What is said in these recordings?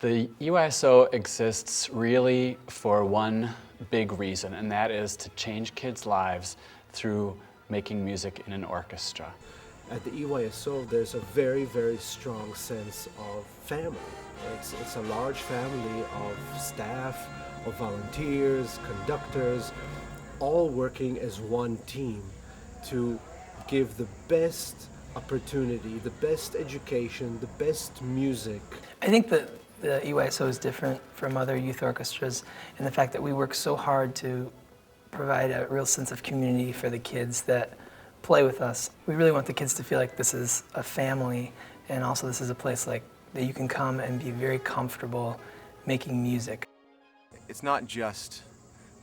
The E.Y.S.O exists really for one big reason, and that is to change kids' lives through making music in an orchestra. At the E.Y.S.O, there's a very, very strong sense of family. It's a large family of staff, of volunteers, conductors, all working as one team to give the best opportunity, the best education, the best music. I think that the E.Y.S.O is different from other youth orchestras in the fact that we work so hard to provide a real sense of community for the kids that play with us. We really want the kids to feel like this is a family, and also this is a place like that you can come and be very comfortable making music. It's not just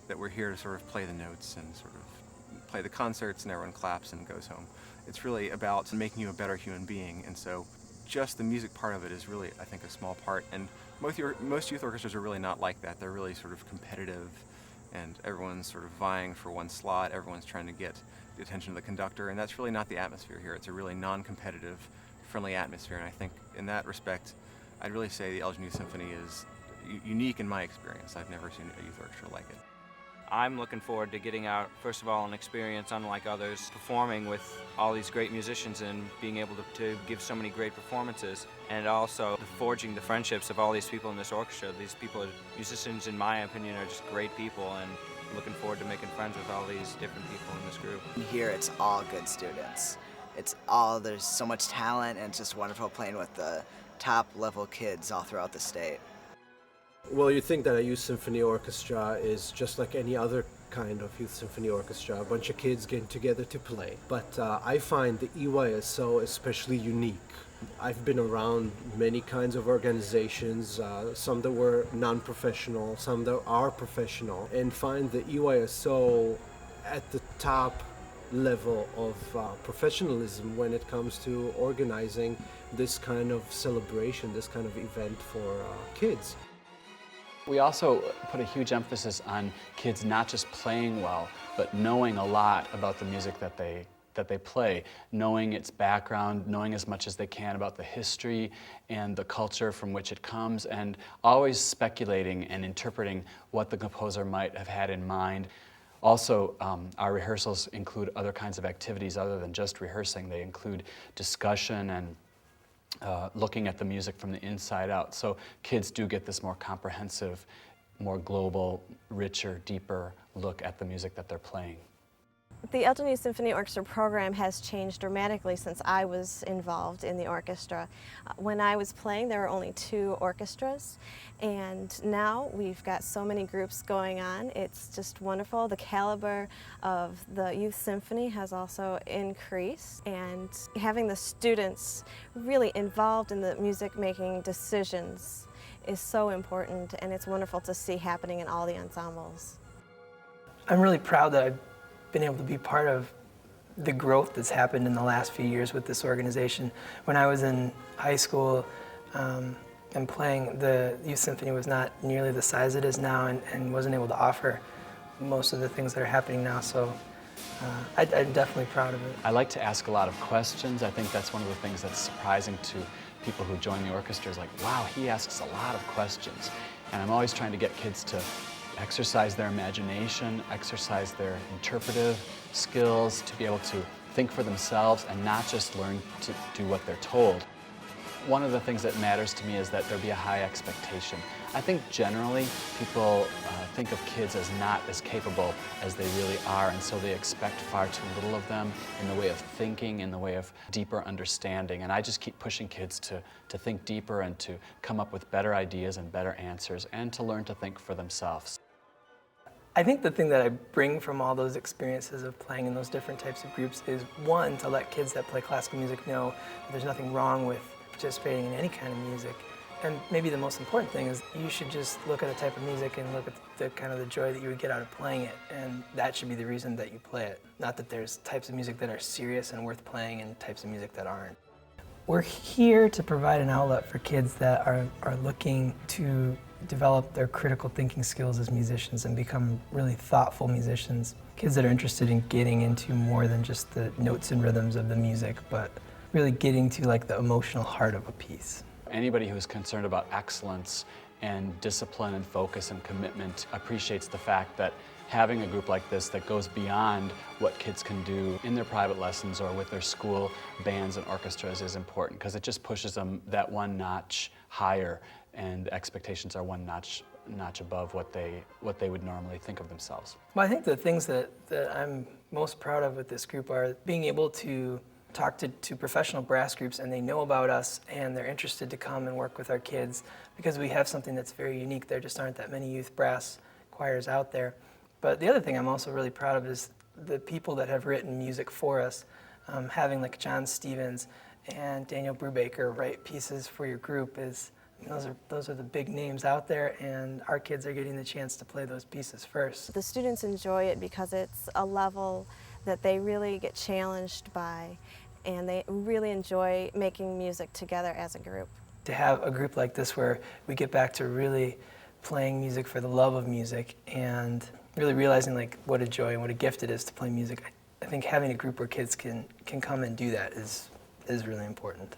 that we're here to sort of play the notes and sort of play the concerts and everyone claps and goes home. It's really about making you a better human being, and so just the music part of it is really, I think, a small part, and most youth orchestras are really not like that. They're really sort of competitive, and everyone's sort of vying for one slot, everyone's trying to get the attention of the conductor, and that's really not the atmosphere here. It's a really non-competitive, friendly atmosphere, and I think in that respect, I'd really say the Elgin Youth Symphony is unique in my experience. I've never seen a youth orchestra like it. I'm looking forward to getting out, first of all, an experience unlike others, performing with all these great musicians and being able to give so many great performances, and also forging the friendships of all these people in this orchestra. These people, musicians in my opinion, are just great people, and I'm looking forward to making friends with all these different people in this group. Here it's all good students. There's so much talent, and it's just wonderful playing with the top level kids all throughout the state. Well, you think that a youth symphony orchestra is just like any other kind of youth symphony orchestra, a bunch of kids getting together to play. But I find the E.Y.S.O especially unique. I've been around many kinds of organizations, some that were non-professional, some that are professional, and find the E.Y.S.O at the top level of professionalism when it comes to organizing this kind of celebration, this kind of event for kids. We also put a huge emphasis on kids not just playing well, but knowing a lot about the music that they play, knowing its background, knowing as much as they can about the history and the culture from which it comes, and always speculating and interpreting what the composer might have had in mind. Also, our rehearsals include other kinds of activities other than just rehearsing. They include discussion and looking at the music from the inside out. So kids do get this more comprehensive, more global, richer, deeper look at the music that they're playing. The Elgin Youth Symphony Orchestra program has changed dramatically since I was involved in the orchestra. When I was playing, there were only 2 orchestras, and now we've got so many groups going on. It's just wonderful. The caliber of the youth symphony has also increased, and having the students really involved in the music-making decisions is so important, and it's wonderful to see happening in all the ensembles. I'm really proud that I've been able to be part of the growth that's happened in the last few years with this organization. When I was in high school and playing, the Youth Symphony was not nearly the size it is now, and wasn't able to offer most of the things that are happening now, so I'm definitely proud of it. I like to ask a lot of questions. I think that's one of the things that's surprising to people who join the orchestra, is like, wow, he asks a lot of questions. And I'm always trying to get kids to exercise their imagination, exercise their interpretive skills, to be able to think for themselves and not just learn to do what they're told. One of the things that matters to me is that there be a high expectation. I think generally people think of kids as not as capable as they really are, and so they expect far too little of them in the way of thinking, in the way of deeper understanding. And I just keep pushing kids to think deeper and to come up with better ideas and better answers, and to learn to think for themselves. I think the thing that I bring from all those experiences of playing in those different types of groups is, one, to let kids that play classical music know that there's nothing wrong with participating in any kind of music. And maybe the most important thing is you should just look at a type of music and look at the kind of the joy that you would get out of playing it, and that should be the reason that you play it. Not that there's types of music that are serious and worth playing and types of music that aren't. We're here to provide an outlet for kids that are looking to develop their critical thinking skills as musicians and become really thoughtful musicians. Kids that are interested in getting into more than just the notes and rhythms of the music, but really getting to like the emotional heart of a piece. Anybody who's concerned about excellence and discipline and focus and commitment appreciates the fact that having a group like this that goes beyond what kids can do in their private lessons or with their school bands and orchestras is important, because it just pushes them that one notch higher, and expectations are one notch above what they would normally think of themselves. Well, I think the things that I'm most proud of with this group are being able to talk to professional brass groups, and they know about us and they're interested to come and work with our kids because we have something that's very unique. There just aren't that many youth brass choirs out there. But the other thing I'm also really proud of is the people that have written music for us. Having like John Stevens and Daniel Brubaker write pieces for your group those are the big names out there, and our kids are getting the chance to play those pieces first. The students enjoy it because it's a level that they really get challenged by, and they really enjoy making music together as a group. To have a group like this where we get back to really playing music for the love of music and really realizing like what a joy and what a gift it is to play music. I think having a group where kids can come and do that is really important.